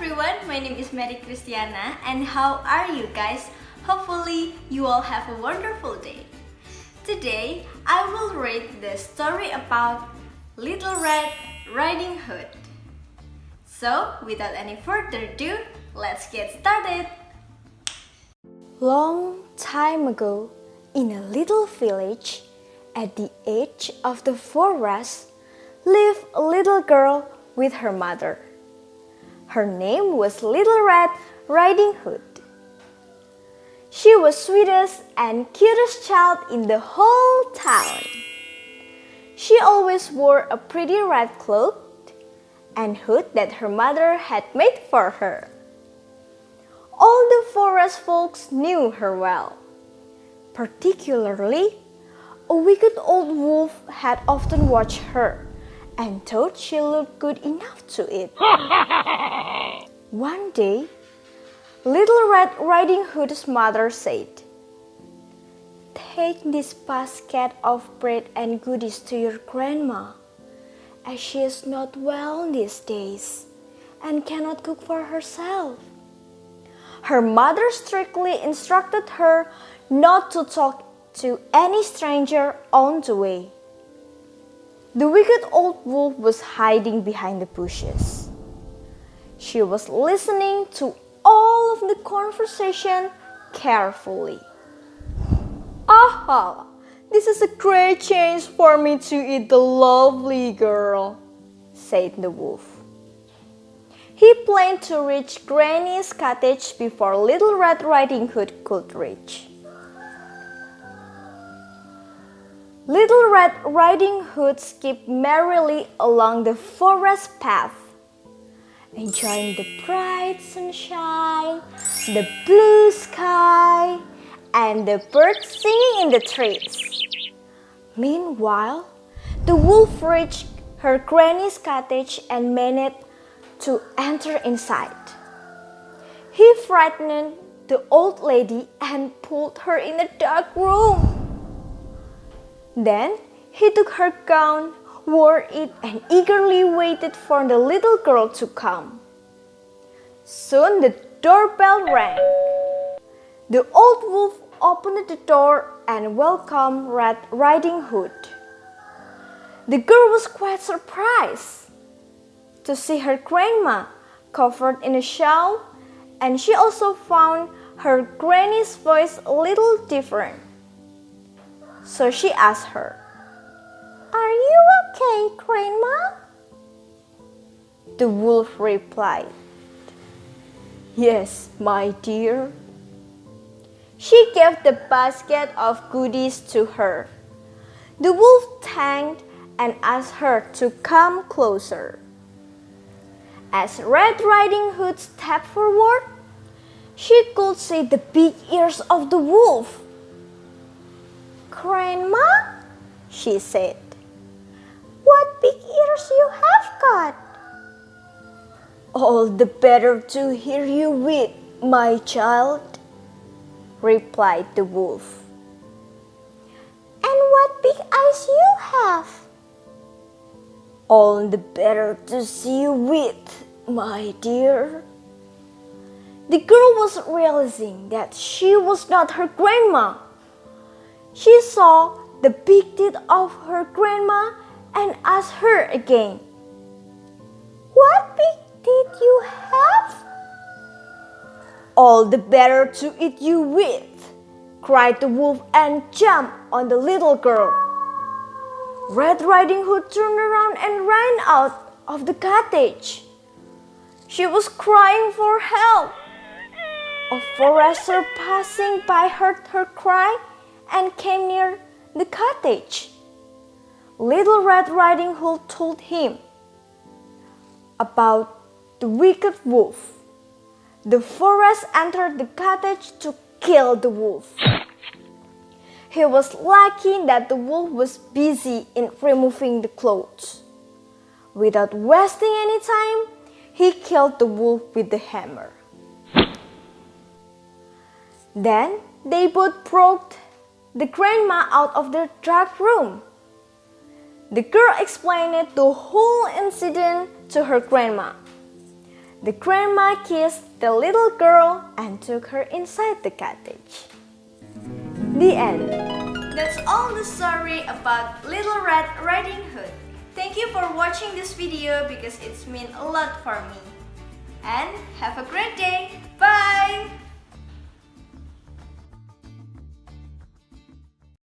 everyone, my name is Christiana, and how are you guys? Hopefully you all have a wonderful day. Today I will read the story about Little Red Riding Hood. So without any further ado, let's get started. Long time ago, in a little village at the edge of the forest, lived a little girl with her mother. Her name was Little Red Riding Hood. She was sweetest and cutest child in the whole town. She always wore a pretty red cloak and hood that her mother had made for her. All the forest folks knew her well. Particularly, a wicked old wolf had often watched her and thought she looked good enough to eat. One day, Little Red Riding Hood's mother said, "Take this basket of bread and goodies to your grandma, as she is not well these days and cannot cook for herself." Her mother strictly instructed her not to talk to any stranger on the way. The wicked old wolf was hiding behind the bushes. She was listening to all of the conversation carefully. "Aha! This is a great chance for me to eat the lovely girl," said the wolf. He planned to reach Granny's cottage before Little Red Riding Hood could reach. Little Red Riding Hood skipped merrily along the forest path, enjoying the bright sunshine, the blue sky, and the birds singing in the trees. Meanwhile, the wolf reached her granny's cottage and managed to enter inside. He frightened the old lady and pulled her in a dark room. Then he took her gown, wore it, and eagerly waited for the little girl to come. Soon the doorbell rang. The old wolf opened the door and welcomed Red Riding Hood. The girl was quite surprised to see her grandma covered in a shawl, and she also found her granny's voice a little different. So she asked her, "Are you okay, Grandma?" The wolf replied, "Yes, my dear." She gave the basket of goodies to her. The wolf thanked and asked her to come closer. As Red Riding Hood stepped forward, she could see the big ears of the wolf. "Grandma," she said, "what big ears you have got." "All the better to hear you with, my child," replied the wolf. "And what big eyes you have." "All the better to see you with, my dear." The girl was realizing that she was not her grandma. She saw the big teeth of her grandma and asked her again, "What big teeth you have?" "All the better to eat you with," cried the wolf and jumped on the little girl. Red Riding Hood turned around and ran out of the cottage. She was crying for help. A forester passing by heard her cry and came near the cottage. Little Red Riding Hood told him about the wicked wolf. The forest entered the cottage to kill the wolf. He was lucky that the wolf was busy in removing the clothes. Without wasting any time, he killed the wolf with the hammer. Then they both brought the grandma out of the dark room. The girl explained the whole incident to her grandma. The grandma kissed the little girl and took her inside the cottage. The end. That's all the story about Little Red Riding Hood. Thank you for watching this video because it's meant a lot for me. And have a great day!